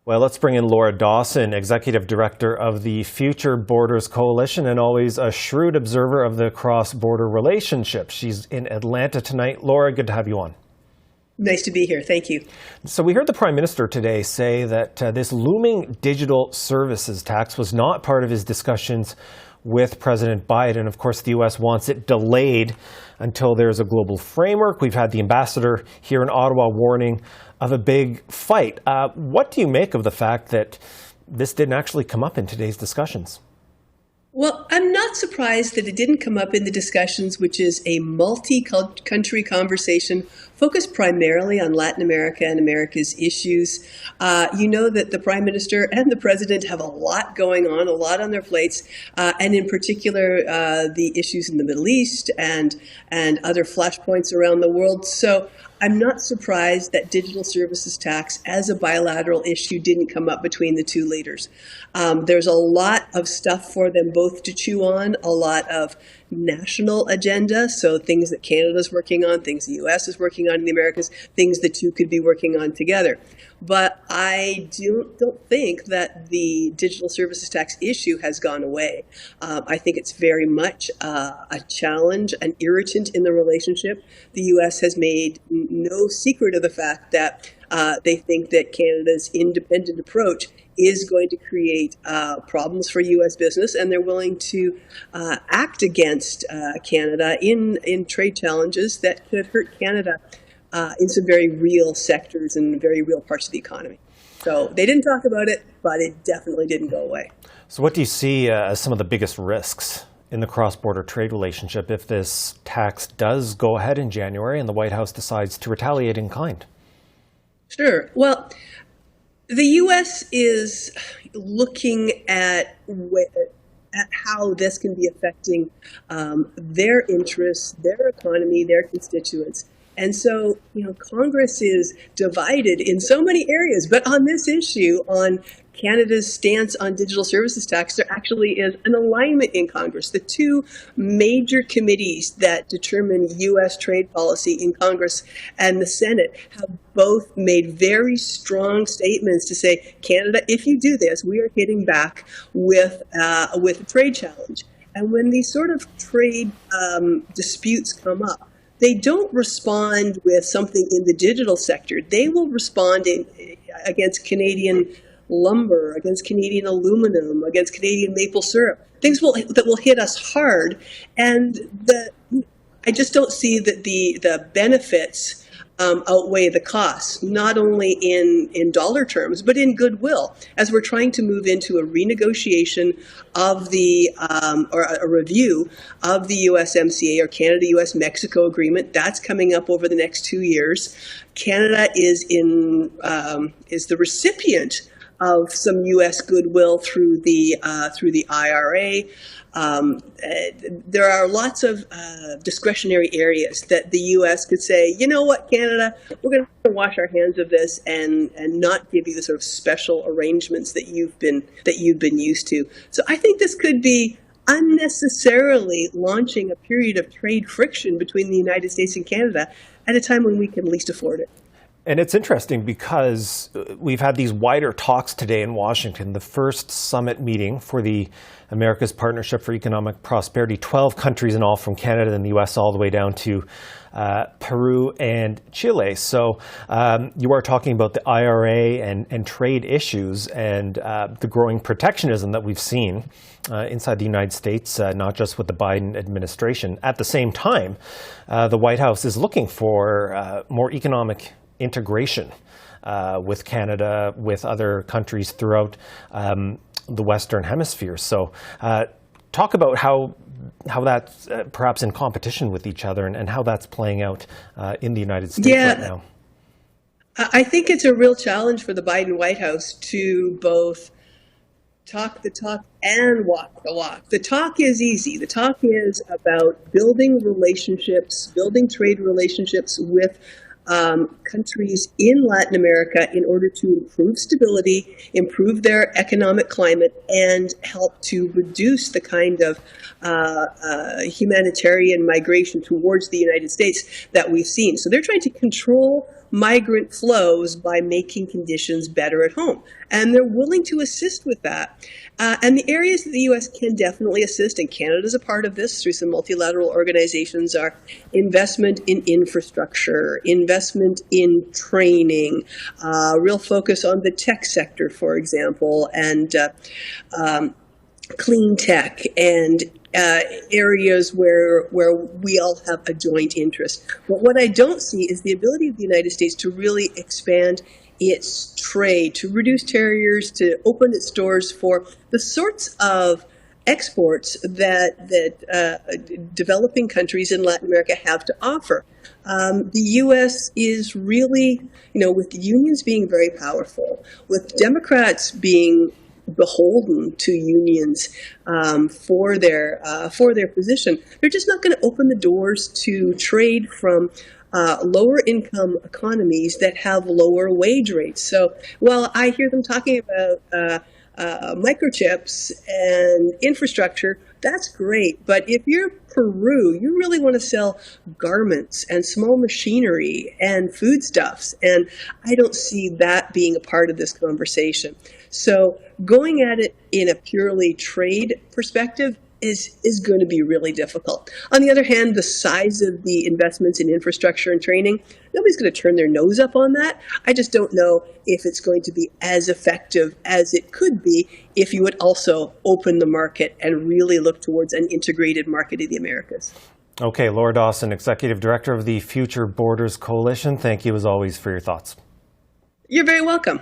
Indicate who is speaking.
Speaker 1: Well, let's bring in Laura Dawson, Executive Director of the Future Borders Coalition and always a shrewd observer of the cross-border relationship. She's in Atlanta tonight. Laura, good to have you on.
Speaker 2: Nice to be here. Thank you.
Speaker 1: So we heard the Prime Minister today say that this looming digital services tax was not part of his discussions with President Biden. Of course, the U.S. wants it delayed until there's a global framework. We've had the ambassador here in Ottawa warning of a big fight. What do you make of the fact that this didn't actually come up in today's discussions?
Speaker 2: Well, I'm not surprised that it didn't come up in the discussions, which is a multi-country conversation focused primarily on Latin America and America's issues. You know that the Prime Minister and the President have a lot going on, a lot on their plates, and in particular the issues in the Middle East and other flashpoints around the world. So I'm not surprised that digital services tax as a bilateral issue didn't come up between the two leaders. There's a lot of stuff for them both to chew on, a lot of national agenda, so things that Canada's working on, things the U.S. is working on in the Americas, things the two could be working on together. But I don't think that the digital services tax issue has gone away. I think it's very much a challenge, an irritant in the relationship. The U.S. has made no secret of the fact that they think that Canada's independent approach is going to create problems for U.S. business, and they're willing to act against Canada in trade challenges that could hurt Canada in some very real sectors and very real parts of the economy. So they didn't talk about it, but it definitely didn't go away.
Speaker 1: So what do you see as some of the biggest risks in the cross-border trade relationship if this tax does go ahead in January and the White House decides to retaliate in kind?
Speaker 2: Sure. Well, the U.S. is looking at how this can be affecting their interests, their economy, their constituents. And so, Congress is divided in so many areas, but on this issue, on Canada's stance on digital services tax, there actually is an alignment in Congress. The two major committees that determine U.S. trade policy in Congress and the Senate have both made very strong statements to say, Canada, if you do this, we are hitting back with a trade challenge. And when these sort of trade disputes come up, they don't respond with something in the digital sector. They will respond against Canadian lumber, against Canadian aluminum, against Canadian maple syrup, things that will hit us hard. And I just don't see that the benefits outweigh the costs, not only in dollar terms, but in goodwill, as we're trying to move into a renegotiation of or a review of the USMCA or Canada-U.S.-Mexico agreement. That's coming up over the next 2 years. Canada is the recipient of some U.S. goodwill through the IRA. There are lots of discretionary areas that the U.S. could say, you know what, Canada, we're going to wash our hands of this and not give you the sort of special arrangements that you've been used to. So I think this could be unnecessarily launching a period of trade friction between the United States and Canada at a time when we can least afford it.
Speaker 1: And it's interesting because we've had these wider talks today in Washington, the first summit meeting for the America's Partnership for Economic Prosperity, 12 countries in all from Canada and the U.S. all the way down to Peru and Chile. So you are talking about the IRA and trade issues and the growing protectionism that we've seen inside the United States, not just with the Biden administration. At the same time, the White House is looking for more economic integration with Canada, with other countries throughout the Western Hemisphere. So talk about how that's perhaps in competition with each other and how that's playing out in the United States right now.
Speaker 2: I think it's a real challenge for the Biden White House to both talk the talk and walk the walk. The talk is easy. The talk is about building relationships, building trade relationships with countries in Latin America in order to improve stability, improve their economic climate, and help to reduce the kind of humanitarian migration towards the United States that we've seen. So they're trying to control migrant flows by making conditions better at home. And they're willing to assist with that. And the areas that the U.S. can definitely assist, and Canada's a part of this through some multilateral organizations, are investment in infrastructure, investment in training, real focus on the tech sector, for example, and clean tech, and areas where we all have a joint interest. But what I don't see is the ability of the United States to really expand its trade, to reduce barriers, to open its doors for the sorts of exports that developing countries in Latin America have to offer. The U.S. is really, with the unions being very powerful, with Democrats being beholden to unions for their position, they're just not going to open the doors to trade from lower income economies that have lower wage rates. So while I hear them talking about microchips and infrastructure, that's great. But if you're Peru, you really want to sell garments and small machinery and foodstuffs. And I don't see that being a part of this conversation. So going at it in a purely trade perspective is going to be really difficult. On the other hand, the size of the investments in infrastructure and training, nobody's going to turn their nose up on that. I just don't know if it's going to be as effective as it could be if you would also open the market and really look towards an integrated market of the Americas.
Speaker 1: Okay, Laura Dawson, Executive Director of the Future Borders Coalition. Thank you as always for your thoughts.
Speaker 2: You're very welcome.